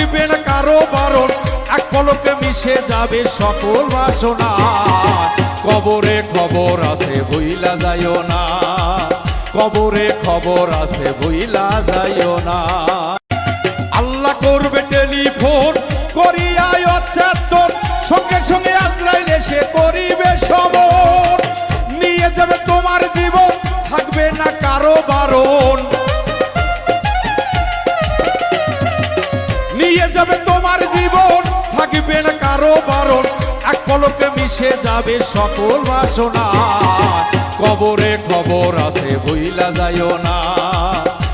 থাকবে না কারো বারণ, এক পলকে মিশে যাবে সকল বাসনা। কবরে খবর আছে ভুইলা যাইও না, কবরে খবর আছে ভুইলা যাইও না। আল্লাহ করবে টেলিফোন করিয়া অচেতন, সঙ্গে সঙ্গে আজরাইল এসে করিবে সমন। নিয়ে যাবে তোমার জীবন, থাকবে না কারো বারণ। নিয়ে যাবে তোমার জীবন, থাকবে না কারো বারণ, এক পলকে মিশে যাবে সকল বাসনা। কবরে খবর আছে ভুইলা যাইও না।